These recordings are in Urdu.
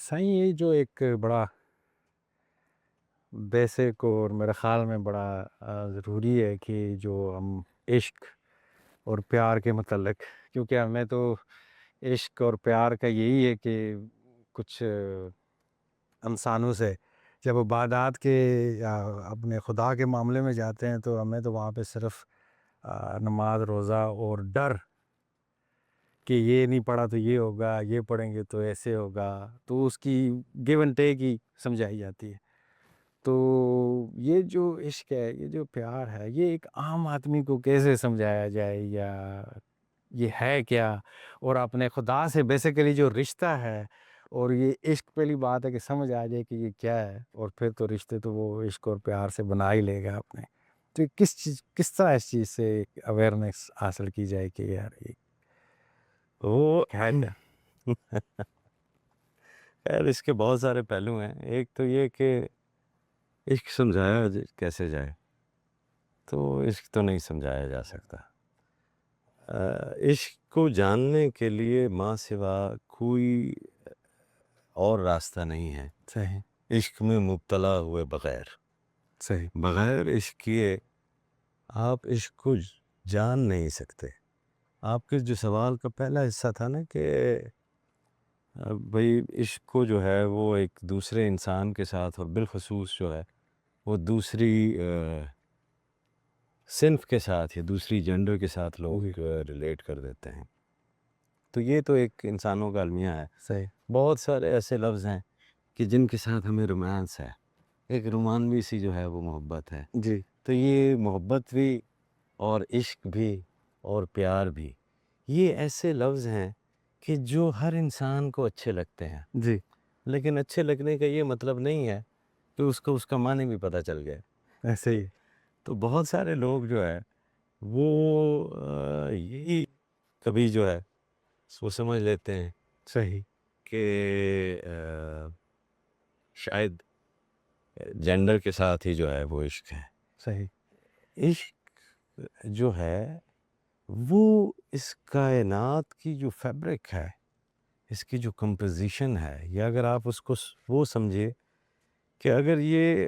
سائیں یہ جو ایک بڑا بیسک اور میرے خیال میں بڑا ضروری ہے کہ جو ہم عشق اور پیار کے متعلق، کیونکہ ہمیں تو عشق اور پیار کا یہی ہے کہ کچھ انسانوں سے جب عبادات کے یا اپنے خدا کے معاملے میں جاتے ہیں تو ہمیں تو وہاں پہ صرف نماز روزہ اور ڈر کہ یہ نہیں پڑھا تو یہ ہوگا، یہ پڑھیں گے تو ایسے ہوگا، تو اس کی گیو اینڈ ٹیک ہی سمجھائی جاتی ہے۔ تو یہ جو عشق ہے، یہ جو پیار ہے، یہ ایک عام آدمی کو کیسے سمجھایا جائے، یا یہ ہے کیا؟ اور اپنے خدا سے بیسیکلی جو رشتہ ہے، اور یہ عشق پہلی بات ہے کہ سمجھ آ جائے کہ یہ کیا ہے، اور پھر تو رشتے تو وہ عشق اور پیار سے بنا ہی لے گا اپنے۔ تو یہ کس طرح اس چیز سے اویئرنیس حاصل کی جائے کہ یار یہ وہ ہے کیا؟ خیر اس کے بہت سارے پہلو ہیں۔ ایک تو یہ کہ عشق سمجھایا کیسے جائے، تو عشق تو نہیں سمجھایا جا سکتا۔ عشق کو جاننے کے لیے ماں سوا کوئی اور راستہ نہیں ہے صحیح عشق میں مبتلا ہوئے بغیر۔ صحیح بغیر عشق کیے آپ عشق کو جان نہیں سکتے۔ آپ کے جو سوال کا پہلا حصہ تھا نا کہ بھئی عشق کو جو ہے وہ ایک دوسرے انسان کے ساتھ، اور بالخصوص جو ہے وہ دوسری صنف کے ساتھ یا دوسری جنڈر کے ساتھ جی لوگ ریلیٹ کر دیتے ہیں، تو یہ تو ایک انسانوں کا المیہ ہے۔ صحیح بہت سارے ایسے لفظ ہیں کہ جن کے ساتھ ہمیں رومانس ہے، ایک رومانوی سی جو ہے وہ محبت ہے۔ جی تو یہ محبت بھی اور عشق بھی اور پیار بھی، یہ ایسے لفظ ہیں کہ جو ہر انسان کو اچھے لگتے ہیں، جی لیکن اچھے لگنے کا یہ مطلب نہیں ہے کہ اس کو اس کا معنی بھی پتہ چل گیا۔ ایسے ہی تو بہت سارے لوگ جو ہے وہ یہی کبھی جو ہے وہ سمجھ لیتے ہیں صحیح کہ شاید جینڈر کے ساتھ ہی جو ہے وہ عشق ہے۔ صحیح عشق جو ہے وہ اس کائنات کی جو فیبرک ہے، اس کی جو کمپوزیشن ہے، یا اگر آپ اس کو وہ سمجھے کہ اگر یہ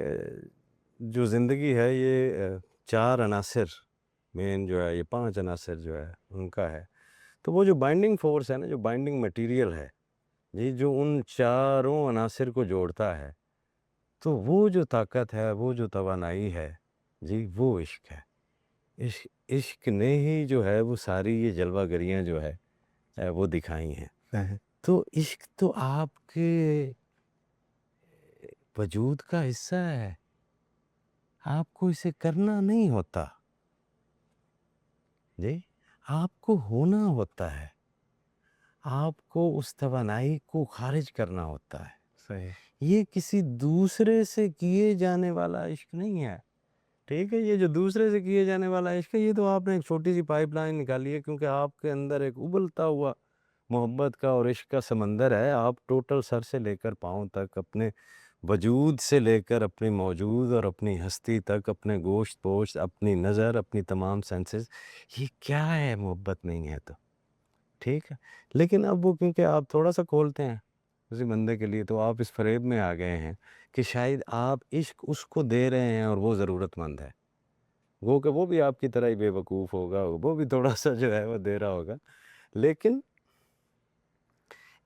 جو زندگی ہے یہ چار عناصر مین جو ہے، یہ پانچ عناصر جو ہے ان کا ہے، تو وہ جو بائنڈنگ فورس ہے نا، جو بائنڈنگ مٹیریل ہے جی، جو ان چاروں عناصر کو جوڑتا ہے، تو وہ جو طاقت ہے، وہ جو توانائی ہے جی، وہ عشق ہے۔ عشق نے ہی جو ہے وہ ساری یہ جلوہ گریاں جو ہے وہ دکھائی ہیں۔ صحیح تو عشق تو آپ کے وجود کا حصہ ہے، آپ کو اسے کرنا نہیں ہوتا جی، آپ کو ہونا ہوتا ہے، آپ کو اس توانائی کو خارج کرنا ہوتا ہے۔ صحیح یہ کسی دوسرے سے کیے جانے والا عشق نہیں ہے، ٹھیک ہے؟ یہ جو دوسرے سے کیے جانے والا عشق ہے، یہ تو آپ نے ایک چھوٹی سی پائپ لائن نکالی ہے، کیونکہ آپ کے اندر ایک ابلتا ہوا محبت کا اور عشق کا سمندر ہے۔ آپ ٹوٹل سر سے لے کر پاؤں تک، اپنے وجود سے لے کر اپنی موجود اور اپنی ہستی تک، اپنے گوشت پوشت، اپنی نظر، اپنی تمام سینسز، یہ کیا ہے؟ محبت نہیں ہے تو ٹھیک ہے۔ لیکن اب وہ کیونکہ آپ تھوڑا سا کھولتے ہیں اسی بندے کے لیے، تو آپ اس فریب میں آ گئے ہیں کہ شاید آپ عشق اس کو دے رہے ہیں اور وہ ضرورت مند ہے، وہ کہ وہ بھی آپ کی طرح ہی بے وقوف ہوگا، وہ بھی تھوڑا سا جو ہے وہ دے رہا ہوگا، لیکن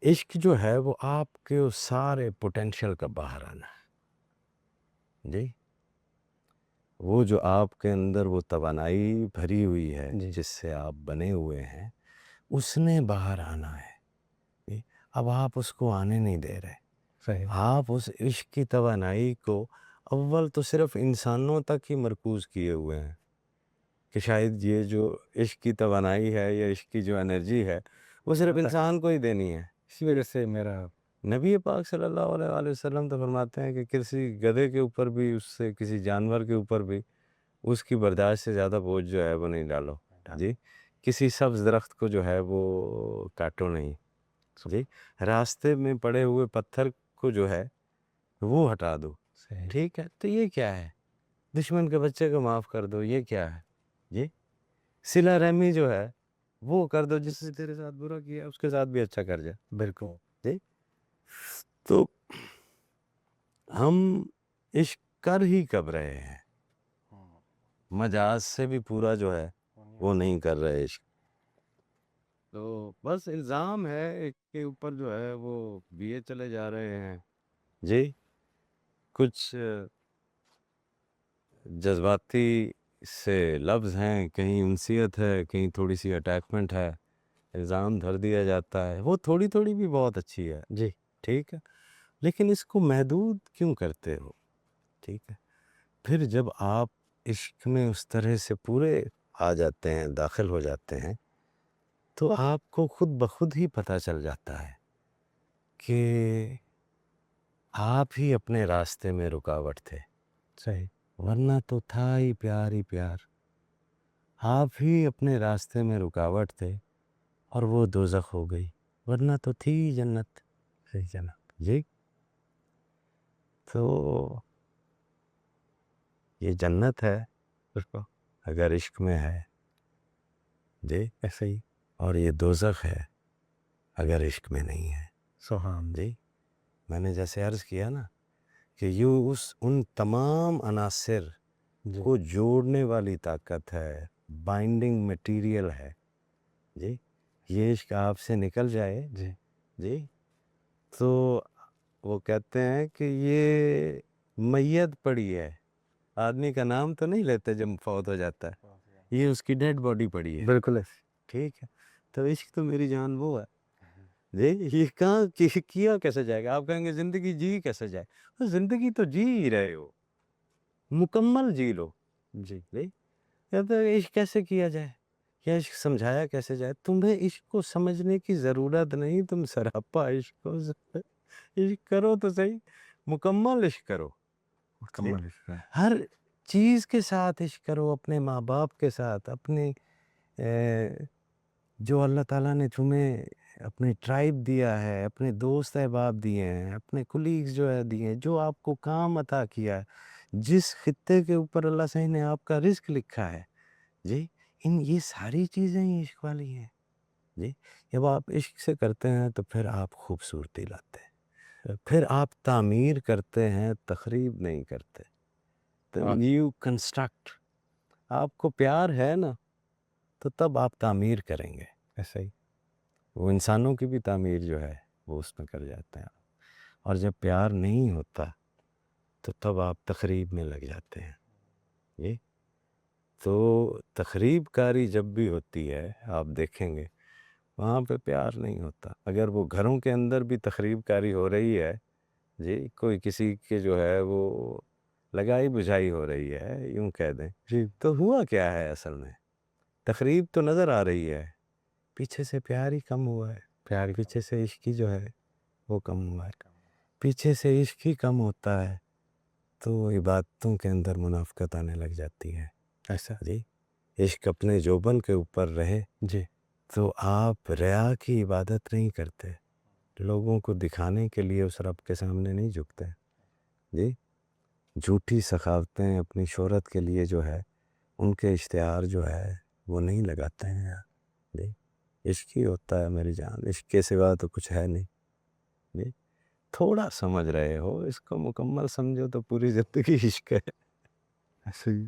عشق جو ہے وہ آپ کے اس سارے پوٹینشل کا باہر آنا ہے جی، وہ جو آپ کے اندر وہ توانائی بھری ہوئی ہے جی جس سے آپ بنے ہوئے ہیں، اس نے باہر آنا ہے جی۔ اب آپ اس کو آنے نہیں دے رہے، صحیح آپ اس عشق کی توانائی کو اول تو صرف انسانوں تک ہی مرکوز کیے ہوئے ہیں کہ شاید یہ جو عشق کی توانائی ہے یا عشق کی جو انرجی ہے وہ صرف انسان کو ہی دینی ہے۔ اسی وجہ سے میرا نبی پاک صلی اللہ علیہ وآلہ وسلم تو فرماتے ہیں کہ کسی گدھے کے اوپر بھی، اس سے کسی جانور کے اوپر بھی اس کی برداشت سے زیادہ بوجھ جو ہے وہ نہیں ڈالو جی، کسی سبز درخت کو جو ہے وہ کاٹو نہیں جی، راستے میں پڑے ہوئے پتھر کو جو ہے وہ ہٹا دو، صحیح ٹھیک ہے؟ تو یہ کیا ہے؟ دشمن کے بچے کو معاف کر دو، یہ کیا ہے جی؟ صلہ رحمی جو ہے وہ کر دو، جس سے تیرے ساتھ برا کیا اس کے ساتھ بھی اچھا کر جا بالکل جی۔ تو ہم عشق کر ہی کب رہے ہیں؟ مجاز سے بھی پورا جو ہے وہ نہیں کر رہے عشق. تو بس الزام ہے ایک کے اوپر جو ہے وہ دیے چلے جا رہے ہیں. جی کچھ جذباتی سے لفظ ہیں، کہیں انسیت ہے، کہیں تھوڑی سی اٹیچمنٹ ہے، الزام دھر دیا جاتا ہے. وہ تھوڑی تھوڑی بھی بہت اچھی ہے، جی ٹھیک ہے، لیکن اس کو محدود کیوں کرتے ہو؟ ٹھیک ہے. پھر جب آپ عشق میں اس طرح سے پورے آ جاتے ہیں، داخل ہو جاتے ہیں، تو آپ کو خود بخود ہی پتہ چل جاتا ہے کہ آپ ہی اپنے راستے میں رکاوٹ تھے، صحیح. ورنہ تو تھا ہی پیار ہی پیار. آپ ہی اپنے راستے میں رکاوٹ تھے اور وہ دوزخ ہو گئی، ورنہ تو تھی جنت. صحیح جناب. جی تو یہ جنت ہے بالکل اگر عشق میں ہے، جی، ایسے ہی. اور یہ دوزخ ہے اگر عشق میں نہیں ہے. سبحان. جی میں نے جیسے عرض کیا نا کہ یہ ان تمام عناصر جی کو جوڑنے والی طاقت ہے، بائنڈنگ مٹیریل ہے. جی یہ عشق آپ سے نکل جائے، جی جی، تو وہ کہتے ہیں کہ یہ میت پڑی ہے. آدمی کا نام تو نہیں لیتے جب فوت ہو جاتا ہے، یہ اس کی ڈیڈ باڈی پڑی ہے. بالکل ایسے. ٹھیک ہے. تو عشق تو میری جان وہ ہے. جی یہ کہاں کیا کیسے جائے گا؟ آپ کہیں گے زندگی جی کیسے جائے؟ زندگی تو جی ہی رہے ہو، مکمل جی لو. جی جی کہتے ہیں عشق کیسے کیا جائے یا عشق سمجھایا کیسے جائے؟ تمہیں عشق کو سمجھنے کی ضرورت نہیں، تم سراپا عشق کو عشق کرو تو صحیح، مکمل عشق کرو. مکمل عشق ہے. ہر چیز کے ساتھ عشق کرو، اپنے ماں باپ کے ساتھ، اپنے جو اللہ تعالیٰ نے تمہیں اپنے ٹرائب دیا ہے، اپنے دوست احباب دیے ہیں، اپنے کولیگز جو ہے دیے ہیں، جو آپ کو کام عطا کیا ہے، جس خطے کے اوپر اللہ صحیح نے آپ کا رزق لکھا ہے. جی یہ ساری چیزیں ہی عشق والی ہیں. جی جب آپ عشق سے کرتے ہیں تو پھر آپ خوبصورتی لاتے ہیں، پھر آپ تعمیر کرتے ہیں، تخریب نہیں کرتے. You construct. آپ کو پیار ہے نا تو تب آپ تعمیر کریں گے. ایسے ہی. وہ انسانوں کی بھی تعمیر جو ہے وہ اس میں کر جاتے ہیں. اور جب پیار نہیں ہوتا تو تب آپ تخریب میں لگ جاتے ہیں. جی تو تخریب کاری جب بھی ہوتی ہے آپ دیکھیں گے وہاں پہ پیار نہیں ہوتا. اگر وہ گھروں کے اندر بھی تخریب کاری ہو رہی ہے، جی کوئی کسی کے جو ہے وہ لگائی بجھائی ہو رہی ہے یوں کہہ دیں، جی تو ہوا کیا ہے اصل میں؟ تخریب تو نظر آ رہی ہے، پیچھے سے پیار ہی کم ہوا ہے. پیار. پیچھے سے عشق ہی جو ہے وہ کم ہوا ہے. پیچھے سے عشق ہی کم ہوتا ہے تو عبادتوں کے اندر منافقت آنے لگ جاتی ہے. ایسا. جی عشق اپنے جوبن کے اوپر رہے جی تو آپ ریا کی عبادت نہیں کرتے، لوگوں کو دکھانے کے لیے اس رب کے سامنے نہیں جھکتے. جی جھوٹی سخاوتیں اپنی شہرت کے لیے جو ہے ان کے اشتہار جو ہے وہ نہیں لگاتے ہیں. جی عشق ہی ہوتا ہے میری جان، عشق کے سوا تو کچھ ہے نہیں. جی تھوڑا سمجھ رہے ہو اس کو، مکمل سمجھو تو پوری زندگی عشق ہے. ایسے ہی.